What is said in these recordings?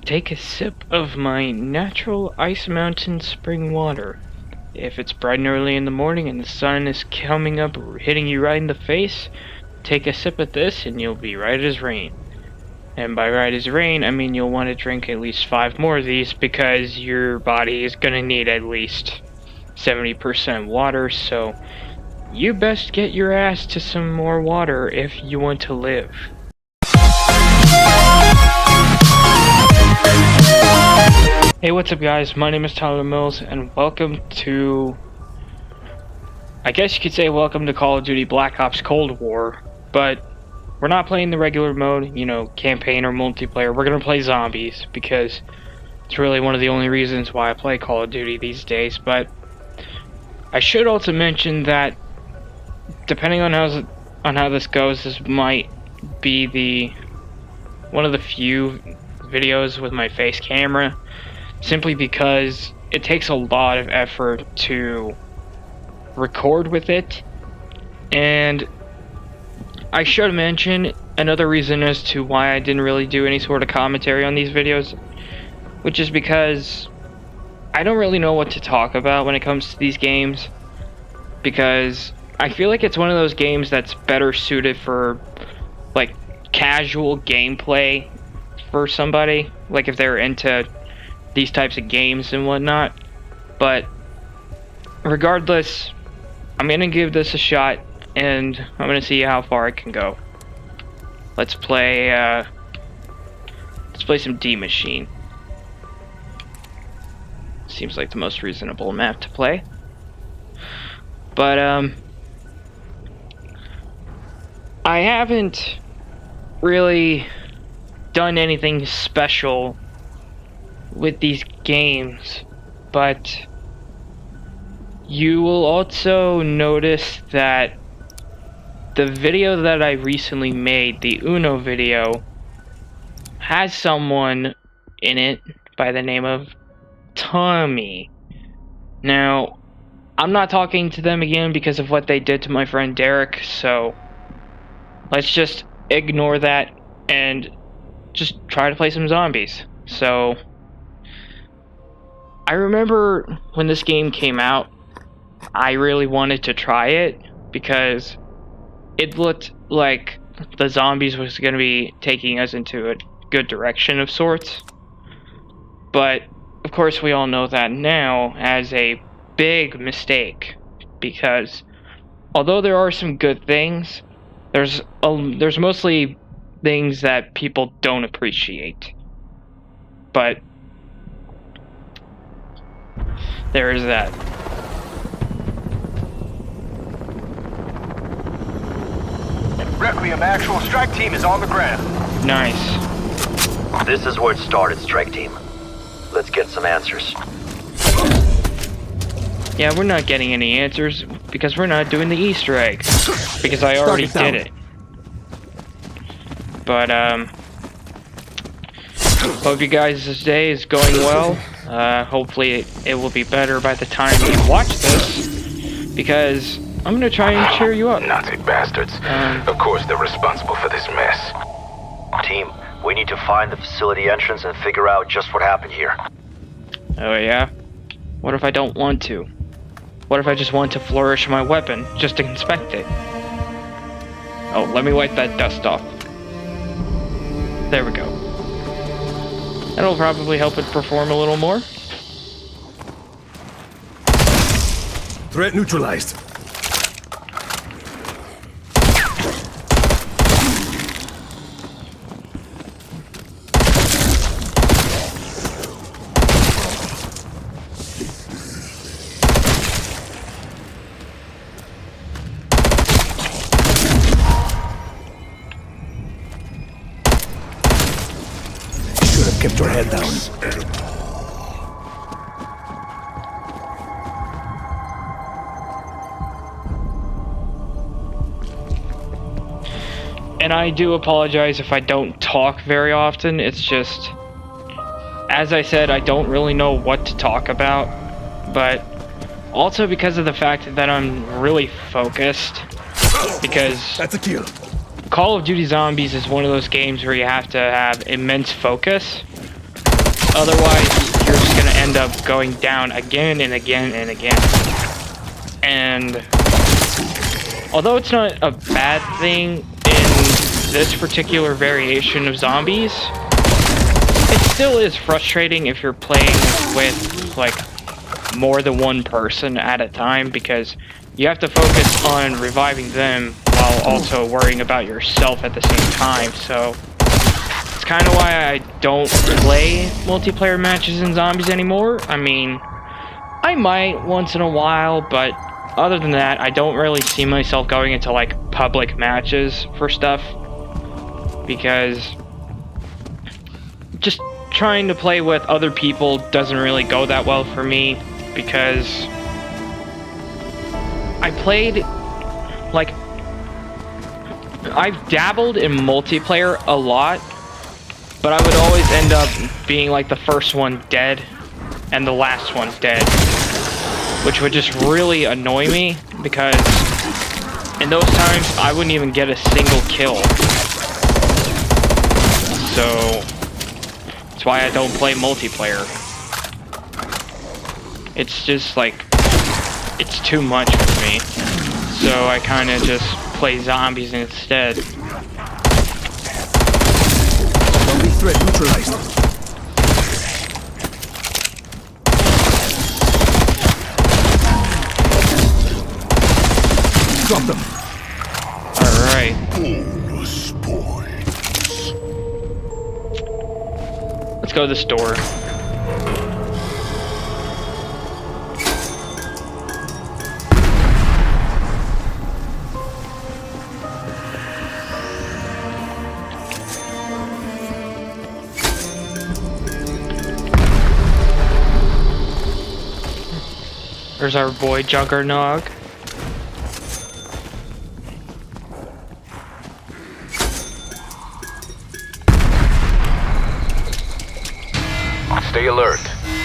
take a sip of my natural ice mountain spring water. If it's bright and early in the morning and the sun is coming up, hitting you right in the face, take a sip of this and you'll be right as rain. And by right as rain, I mean you'll want to drink at least 5 more of these because your body is going to need at least 70% water, so you best get your ass to some more water if you want to live. Hey, what's up guys? My name is Tyler Mills and welcome to, I guess you could say welcome to Call of Duty Black Ops Cold War, but we're not playing the regular mode, you know, campaign or multiplayer. We're gonna play zombies because it's really one of the only reasons why I play Call of Duty these days. But I should also mention that depending on how this goes, this might be one of the few videos with my face camera, simply because it takes a lot of effort to record with it. And I should mention another reason as to why I didn't really do any sort of commentary on these videos, which is because I don't really know what to talk about when it comes to these games, because I feel like it's one of those games that's better suited for like casual gameplay for somebody, like if they're into these types of games and whatnot. But regardless, I'm gonna give this a shot and I'm gonna see how far I can go. Let's play some Maschine. Seems like the most reasonable map to play. But I haven't really done anything special with these games, but you will also notice that the video that I recently made, the Uno video, has someone in it by the name of Tommy. Now, I'm not talking to them again because of what they did to my friend Derek, so let's just ignore that and just try to play some zombies. So I remember when this game came out, I really wanted to try it because it looked like the zombies was going to be taking us into a good direction of sorts. But of course we all know that now as a big mistake, because although there are some good things, there's mostly things that people don't appreciate. But there is that. Requiem actual, strike team is on the ground. Nice. This is where it started, strike team. Let's get some answers. Yeah, we're not getting any answers because we're not doing the Easter egg, because I already did it. But hope you guys' day is going well. Hopefully it will be better by the time you watch this, because I'm gonna try and cheer you up. Nazi bastards. Of course they're responsible for this mess. Team, we need to find the facility entrance and figure out just what happened here. Oh yeah? What if I don't want to? What if I just want to flourish my weapon, just to inspect it? Oh, let me wipe that dust off. There we go. That'll probably help it perform a little more. Threat neutralized. Kept your head down. And I do apologize if I don't talk very often. It's just, as I said, I don't really know what to talk about, but also because of the fact that I'm really focused, because That's a kill. Call of Duty Zombies is one of those games where you have to have immense focus. otherwise you're just gonna end up going down again and again and again. And although it's not a bad thing in this particular variation of zombies, it still is frustrating if you're playing with like more than one person at a time, because you have to focus on reviving them while also worrying about yourself at the same time. So it's kind of why I don't play multiplayer matches in zombies anymore. I mean, I might once in a while, but other than that, I don't really see myself going into like public matches for stuff, because just trying to play with other people doesn't really go that well for me, because I've dabbled in multiplayer a lot, but I would always end up being like the first one dead and the last one dead, which would just really annoy me, because in those times I wouldn't even get a single kill. So that's why I don't play multiplayer. It's just like, it's too much for me. So I kind of just play zombies instead. Zombie threat neutralized. Drop them. Alright. Bonus points. Let's go to this door. There's our boy Juggernog. Stay alert.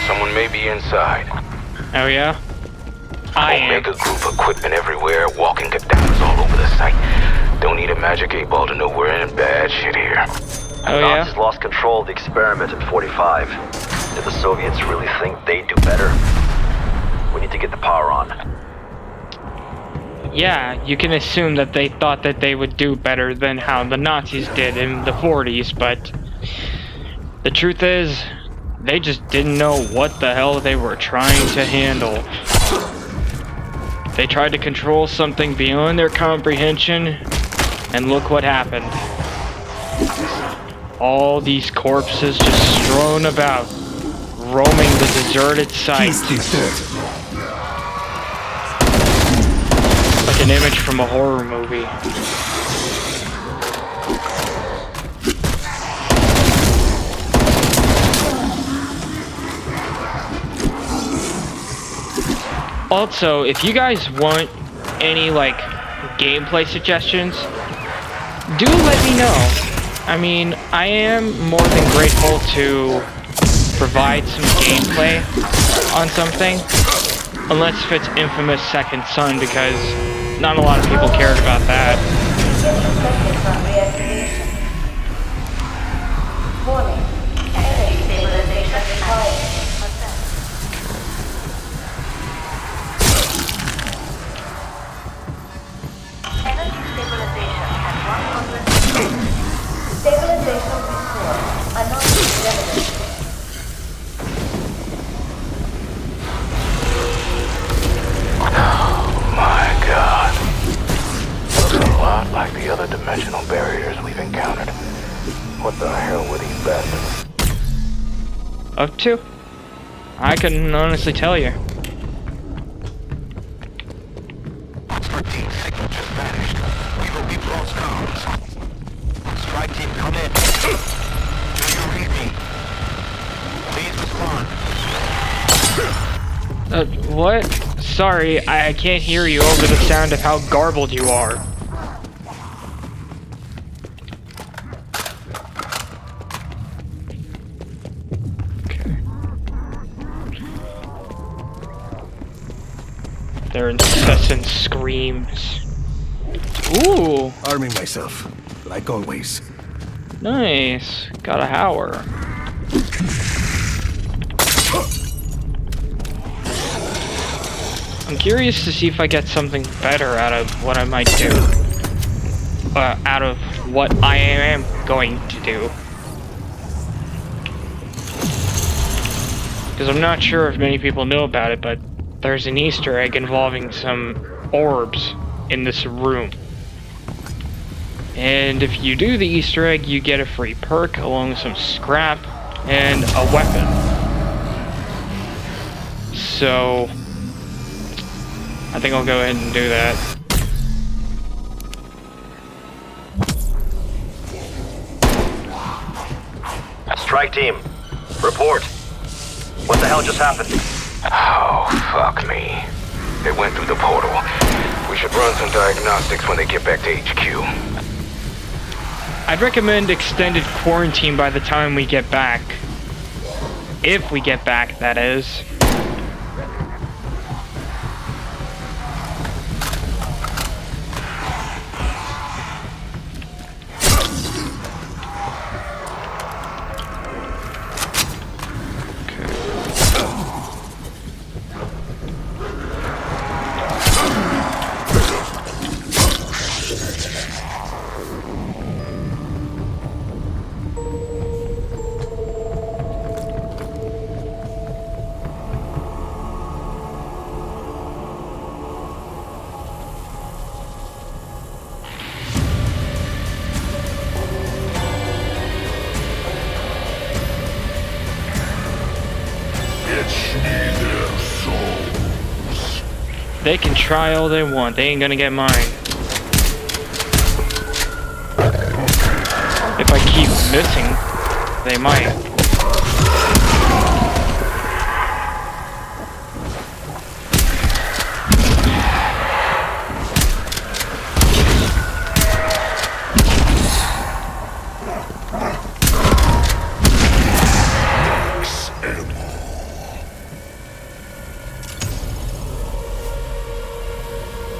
Someone may be inside. Oh yeah? I am. Omega group equipment everywhere, walking cadavers all over the site. Don't need a magic 8-ball to know we're in bad shit here. Oh yeah? Nazis lost control of the experiment in 45. Did the Soviets really think they'd do better? We need to get the power on. Yeah, you can assume that they thought that they would do better than how the Nazis did in the 40s, but the truth is, they just didn't know what the hell they were trying to handle. They tried to control something beyond their comprehension, and look what happened. All these corpses just strewn about, roaming the deserted site. Like an image from a horror movie. Also, if you guys want any like gameplay suggestions, do let me know. I mean, I am more than grateful to provide some gameplay on something, unless if it's infamous Second Son, because not a lot of people cared about that. Warning. Energy stabilization required. Energy stabilization at 100%. Stabilization restored. Anomaly evidence. My God. Looks a lot like the other dimensional barriers we've encountered. What the hell were these bastards Up to? I couldn't honestly tell you. 13 signal just vanished. We've lost comms. Strike team, come in. Do you read me? Please respond. What? Sorry, I can't hear you over the sound of how garbled you are. Their incessant screams. Ooh, Arming myself, like always. nice. Got a Hauer. I'm curious to see if I get something better out of what I might do. Out of what I am going to do. Because I'm not sure if many people know about it, but there's an Easter egg involving some orbs in this room. And if you do the Easter egg, you get a free perk along with some scrap and a weapon. So, I think I'll go ahead and do that. Strike team, report. What the hell just happened? Oh, fuck me. They went through the portal. We should run some diagnostics when they get back to HQ. I'd recommend extended quarantine by the time we get back. If we get back, that is. They can try all they want, they ain't gonna get mine. If I keep missing, they might.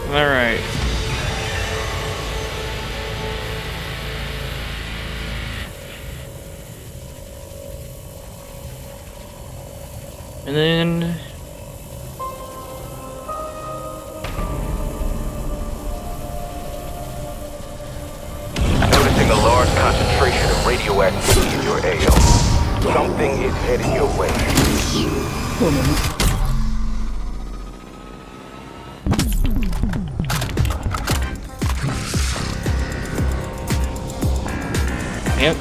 Alright. And then... Noticing a large concentration of radioactivity in your AO. Something is heading your way. Yep.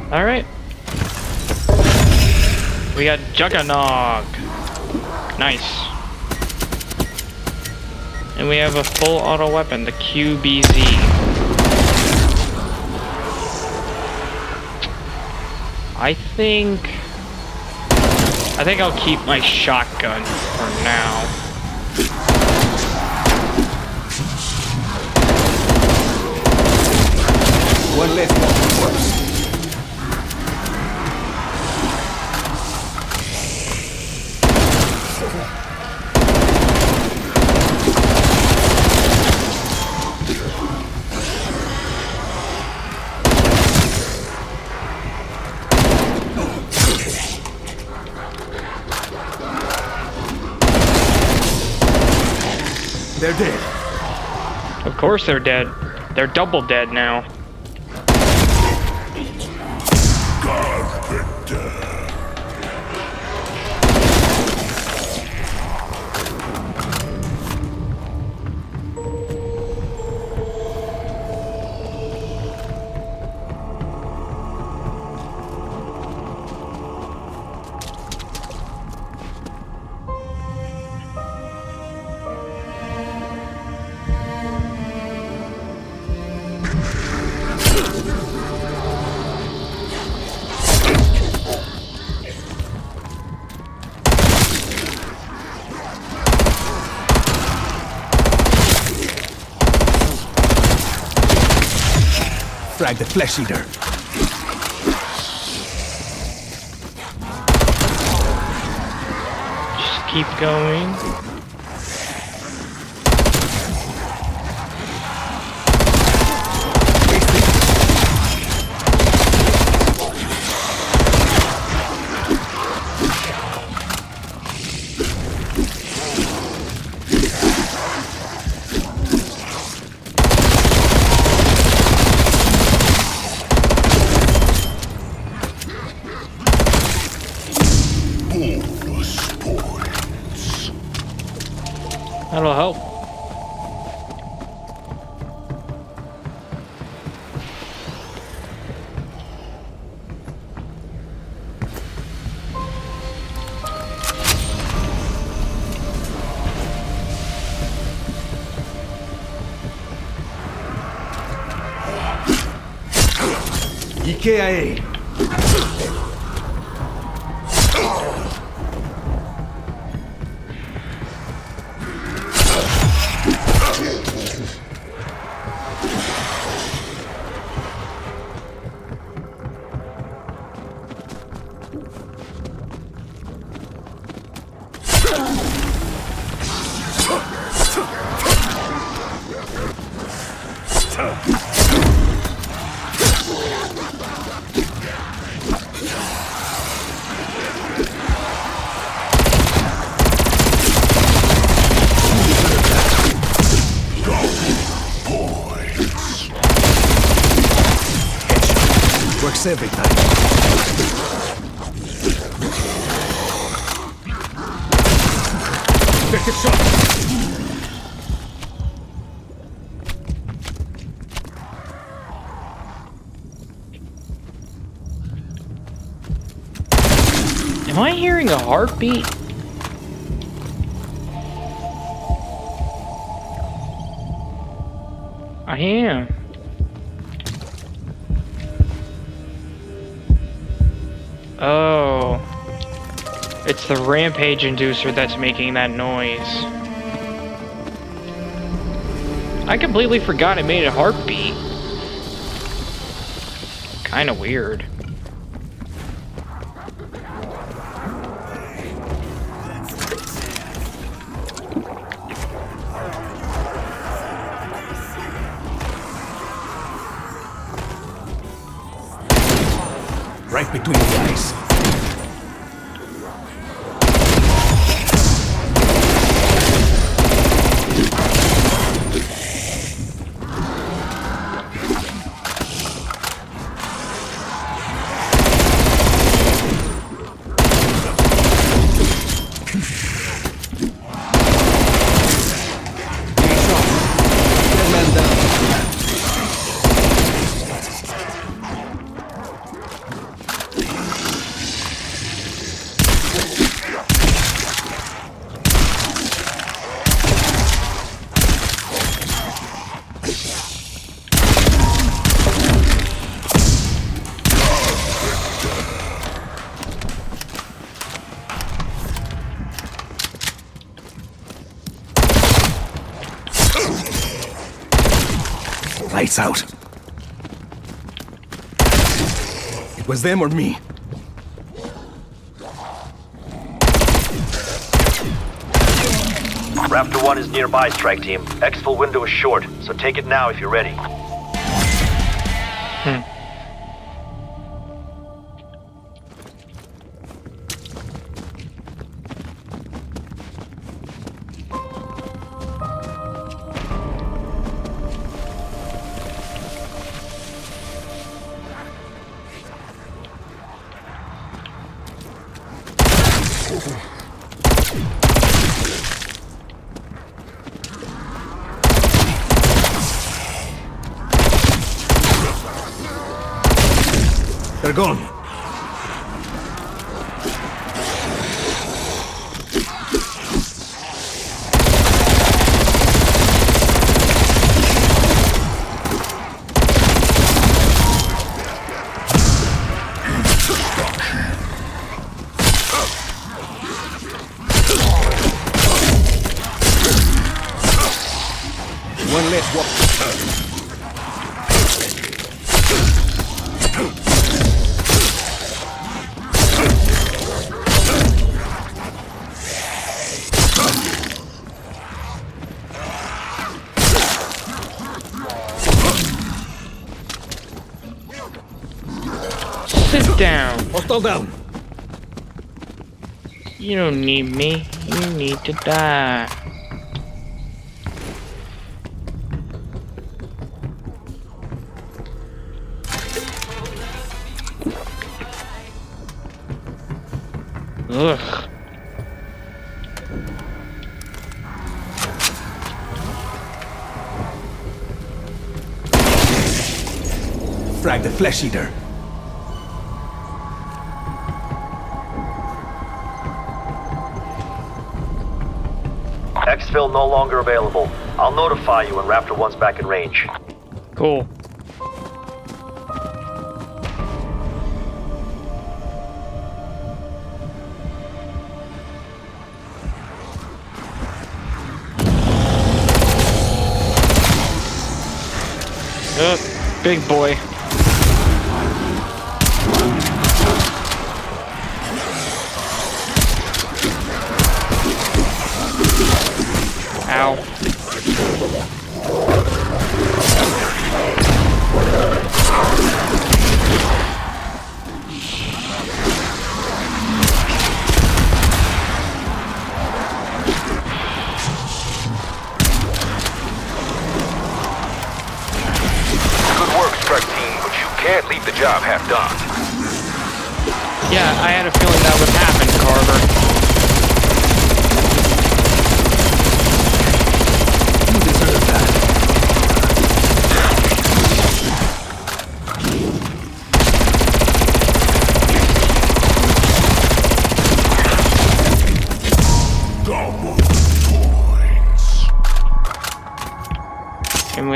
Alright. We got Juggernog. Nice. And we have a full auto weapon, the QBZ. I think I'll keep my shotgun for now. One less corpse. They're dead. Of course they're dead. They're double dead now. frag the flesh eater. Just keep going. That'll help. EKIA. Works every time. Effective shot. Am I hearing a heartbeat? I am. Oh. It's the rampage inducer that's making that noise. I completely forgot it made a heartbeat. Kinda weird. Right between the eyes. Dead man down. Lights out. It was them or me. Raptor 1 is nearby, strike team. Exfil window is short, so take it now if you're ready. They're gone. One less walk. down. Hostile down. You don't need me. You need to die. Ugh. Frag the flesh eater. Exfil no longer available. I'll notify you when Raptor 1's back in range. Cool. Big boy. Ow. Can't leave the job half done. Yeah, I had a feeling that would happen, Carver. You deserve that. Double points. And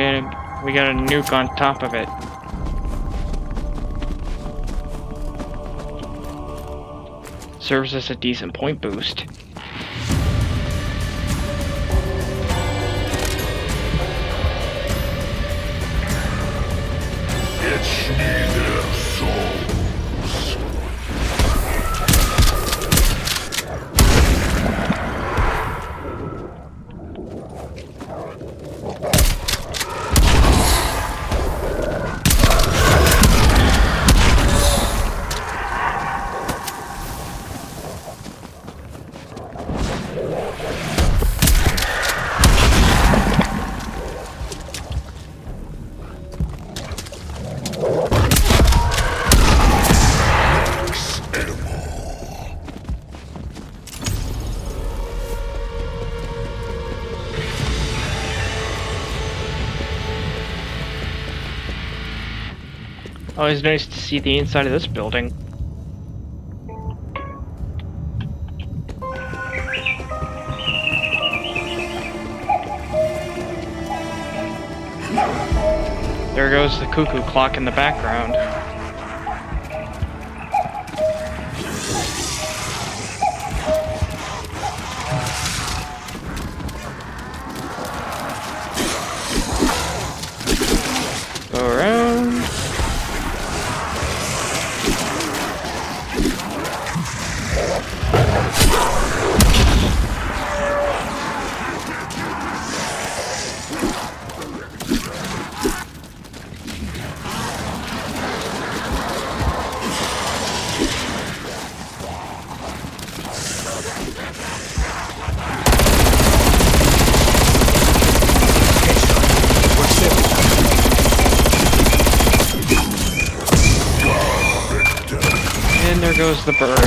we got a nuke on top of it. Serves as a decent point boost. It's neither souls. Always nice to see the inside of this building. There goes the cuckoo clock in the background. Go around. And there goes the birds.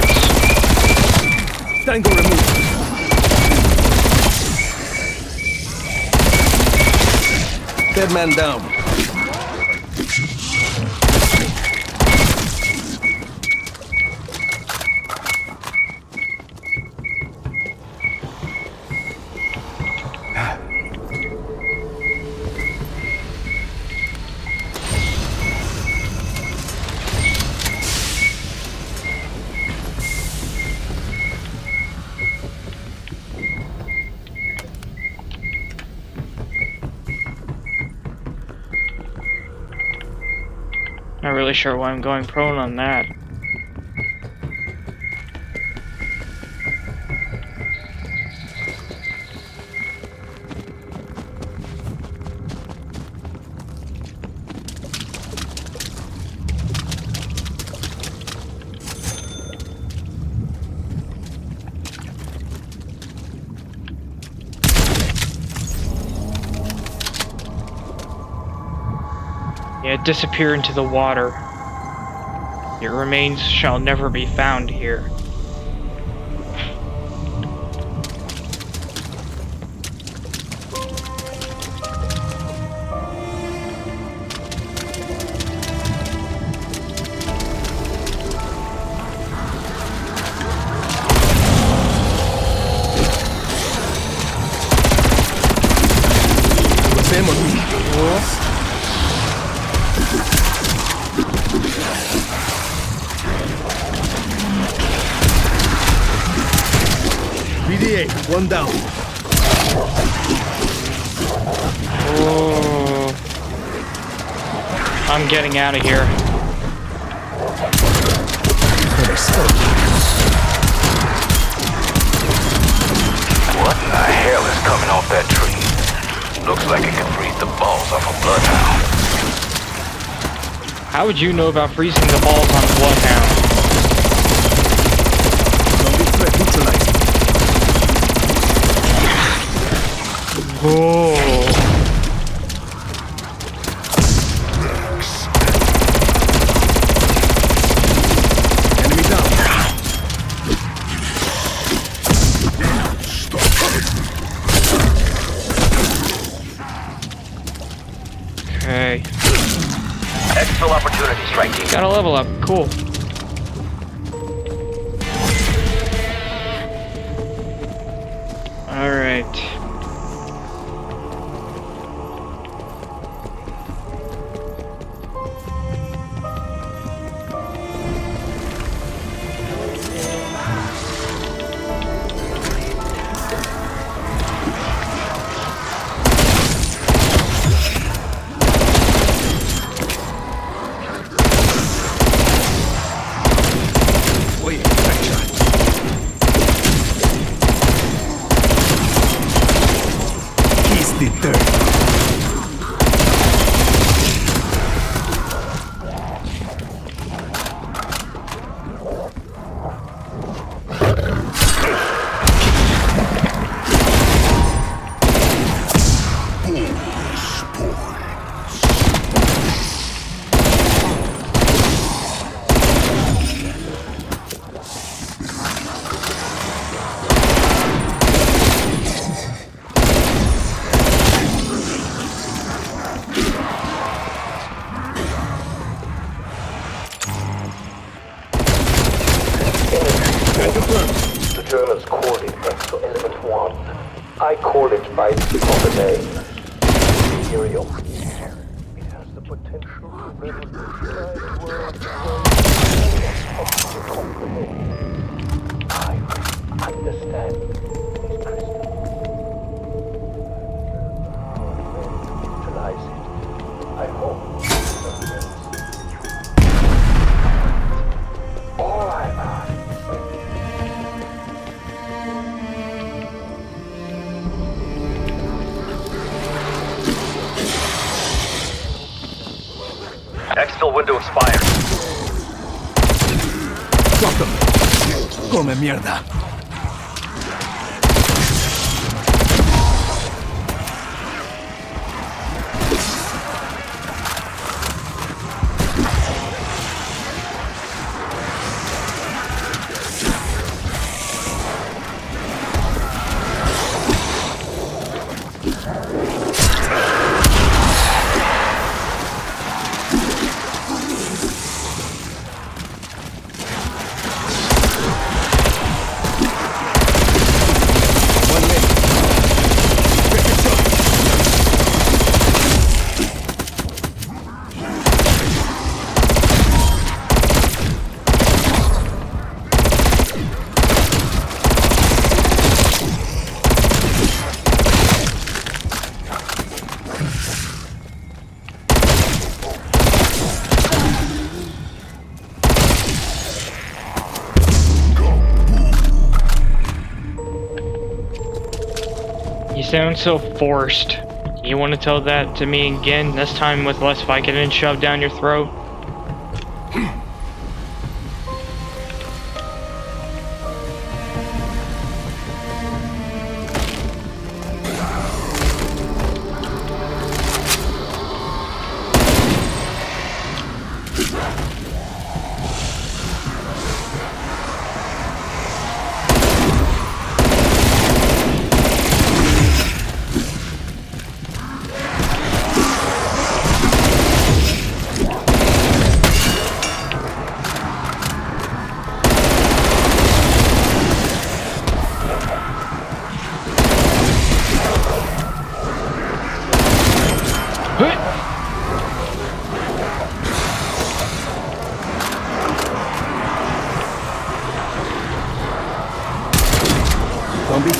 Tango removed. Dead man down. Not really sure why I'm going prone on that. Yeah, disappear into the water. Your remains shall never be found here. BDA, one down. Oh. I'm getting out of here. What in the hell is coming off that tree? Looks like it can freeze the balls off a bloodhound. How would you know about freezing the balls on a bloodhound? Zombie threat neutralized. Oh. Enemy down. Okay. Exfil opportunity, strike team. Got a level up. Cool. Alright. Oye, backshot. He's the third. The Germans called it Exo-Element 1. I call it by its proper name. Imperium. It has the potential to revolutionize world I understand these crystals. Utilize it. I hope. All I ask. Exfil window expired. Drop them. Come mierda. You sound so forced. You want to tell that to me again, this time with less Vicodin shoved down your throat?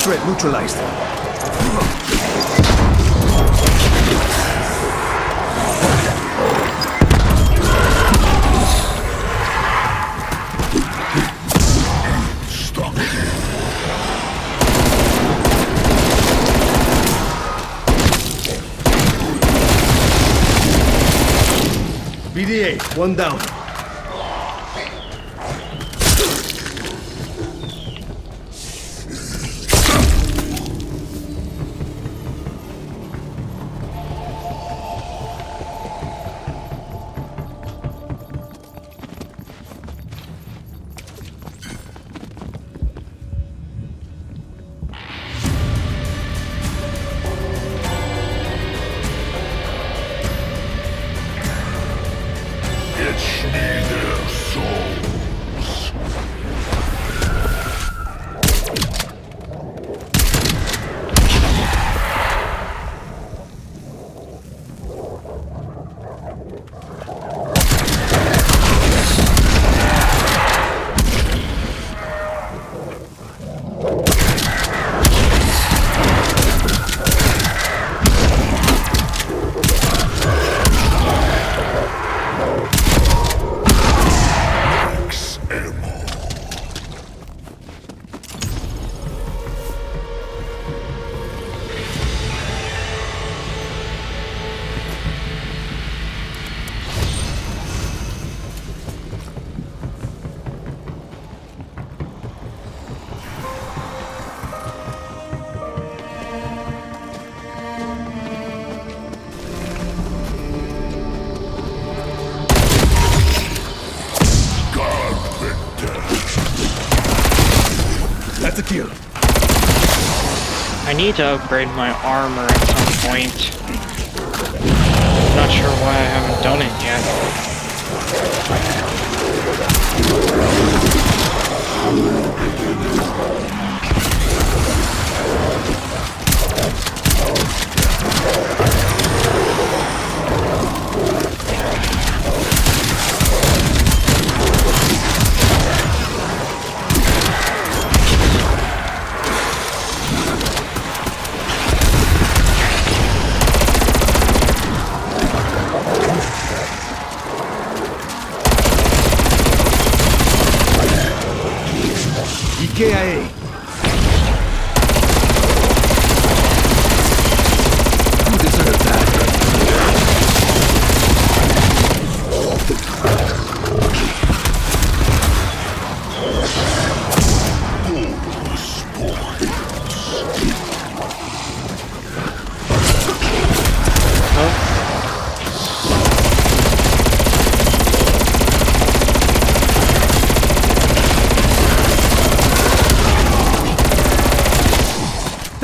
threat neutralized. BDA, one down. That's a kill. I need to upgrade my armor at some point. Not sure why I haven't done it KIA. You deserve that.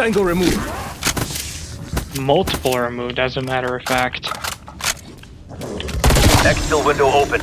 Tango removed. Multiple are removed, as a matter of fact. Exfil window open.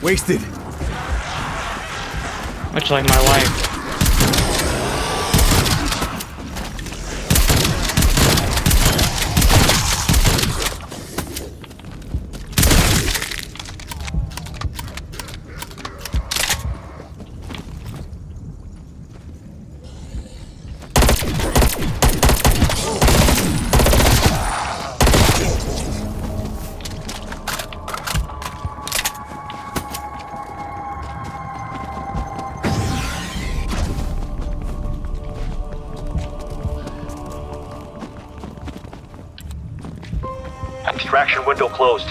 Wasted. Much like my life. Extraction window closed.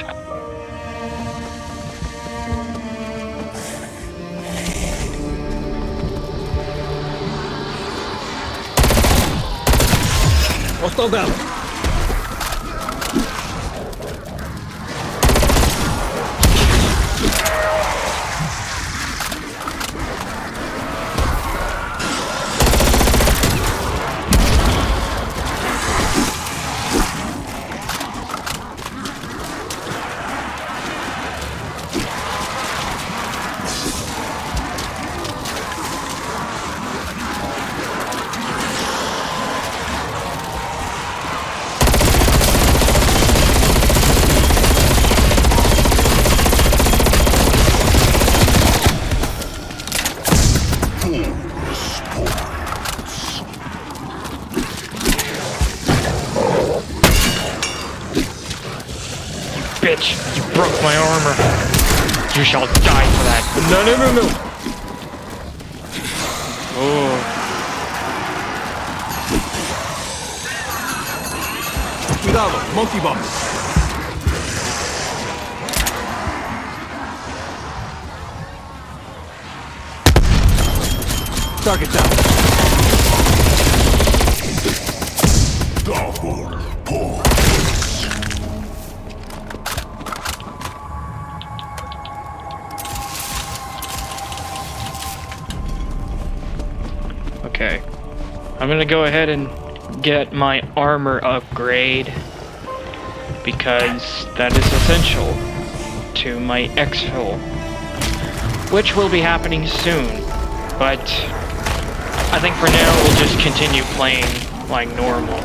Hostile down. Bitch, you broke my armor. You shall die for that. No, no, no, no. Oh. Cuidado, monkey bomb. Target down. Okay. I'm gonna go ahead and get my armor upgrade because that is essential to my exfil, which will be happening soon. But I think for now we'll just continue playing like normal.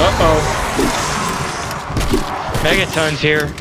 Uh-oh. Megaton's here.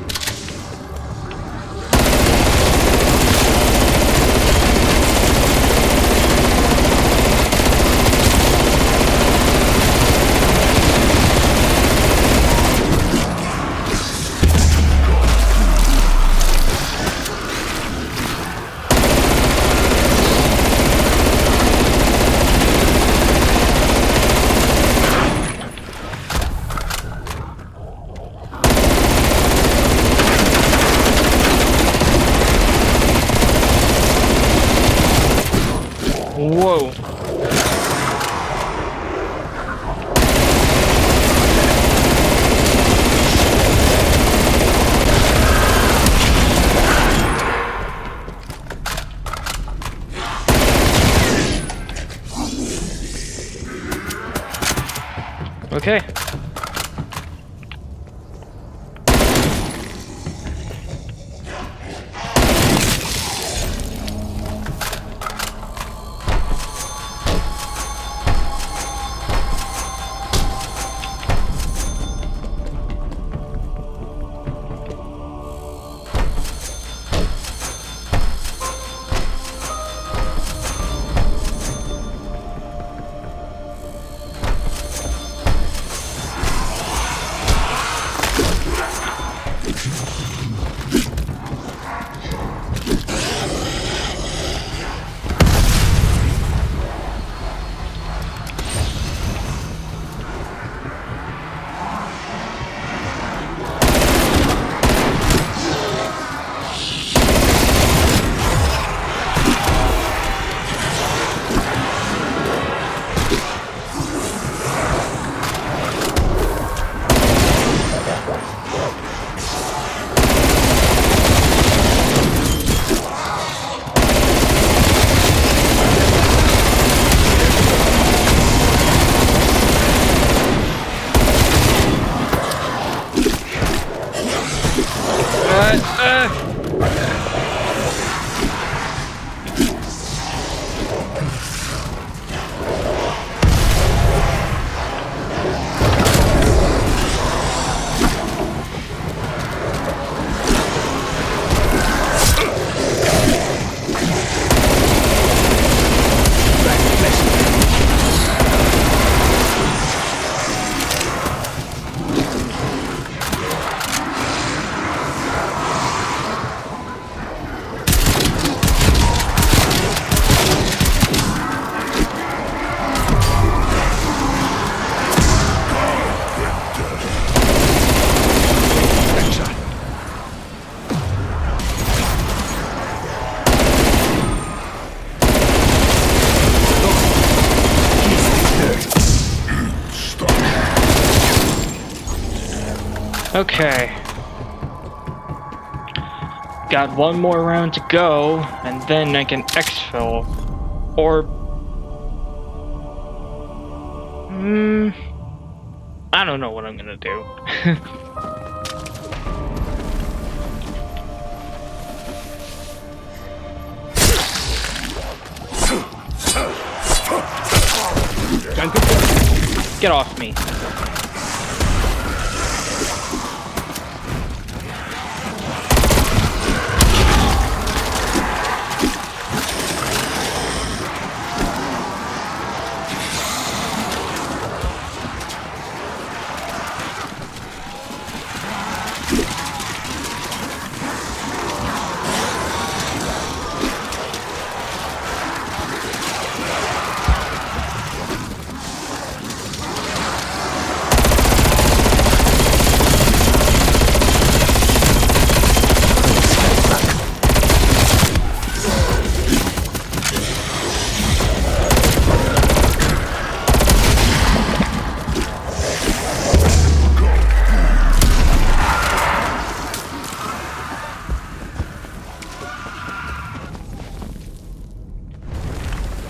Whoa. Okay. Okay. Got one more round to go, and then I can exfil. Or... I don't know what I'm gonna do. Get off me.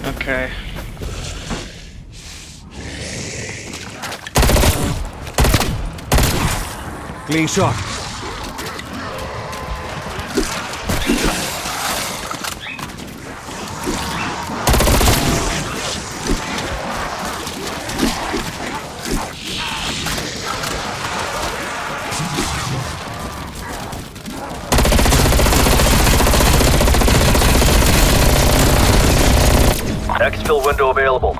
Okay. Clean shot. Exfil window available.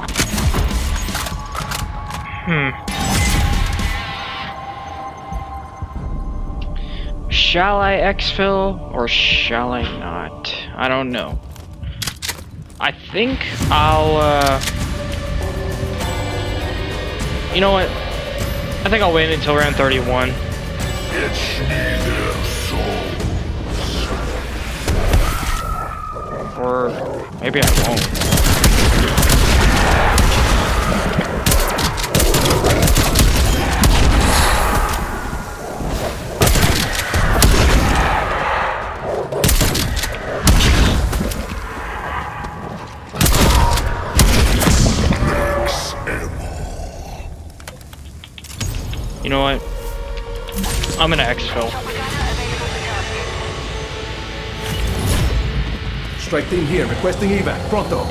Shall I exfil or shall I not? I don't know. I think I'll, you know what? I think I'll wait until round 31. Or maybe I won't. You know what? I'm gonna exfil. Strike team here, requesting evac. Pronto.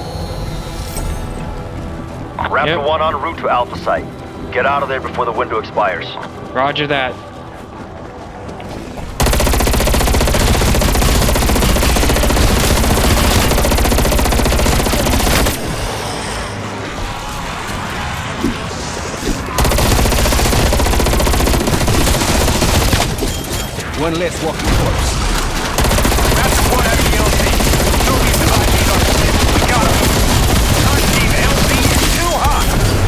Raptor 1 en route to Alpha Site. Get out of there before the window expires. Roger that. One less walking corpse. Raptor 1 out of the LZ. Soviets have ID'd our ship. We got him. Team LZ is too hot.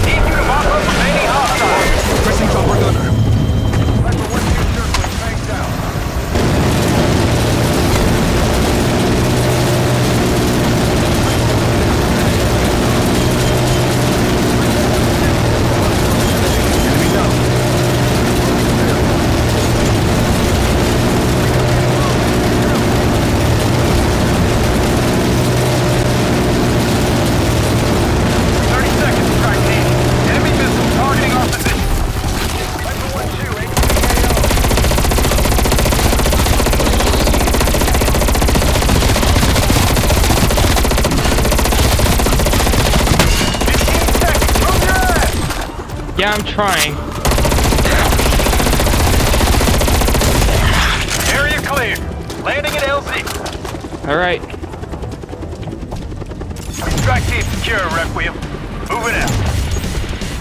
Need you to mop up remaining hostiles. Pressing chopper gunner. Raptor 1 2 circling. Tanks down. Enemy down. Yeah, I'm trying. Area clear. Landing at LZ. Alright. Strike team secure, Requiem. Moving out.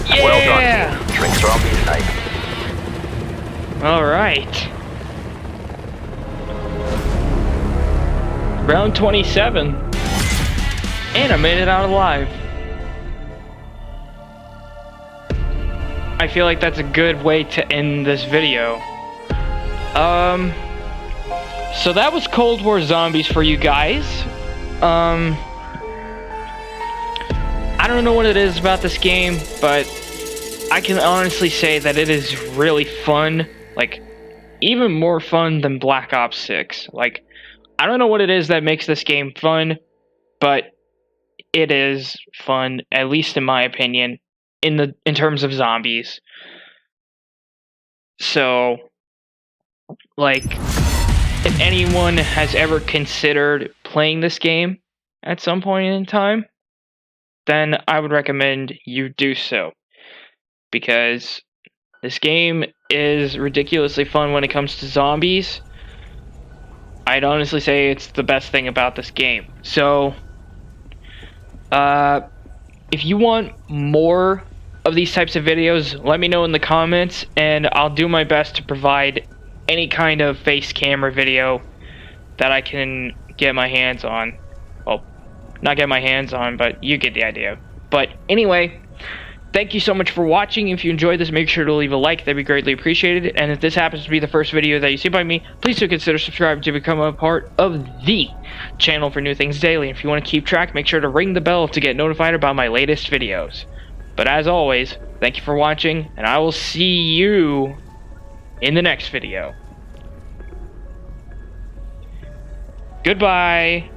Yeah! Well done, team. Drinks are on me tonight. Alright. Round 27. And I made it out alive. I feel like that's a good way to end this video. So that was Cold War Zombies for you guys. I don't know what it is about this game, but I can honestly say that it is really fun. Like, even more fun than Black Ops 6. Like, I don't know what it is that makes this game fun, but it is fun, at least in my opinion, in terms of zombies. So, like, if anyone has ever considered playing this game at some point in time, then I would recommend you do so. Because this game is ridiculously fun when it comes to zombies. I'd honestly say it's the best thing about this game. So, if you want more of these types of videos, let me know in the comments, and I'll do my best to provide any kind of face camera video that I can get my hands on. Well, not get my hands on, but you get the idea. But anyway, thank you so much for watching. If you enjoyed this, make sure to leave a like. That'd be greatly appreciated. And if this happens to be the first video that you see by me, please do consider subscribing to become a part of the channel for new things daily. If you want to keep track, make sure to ring the bell to get notified about my latest videos. But as always, thank you for watching, and I will see you in the next video. Goodbye.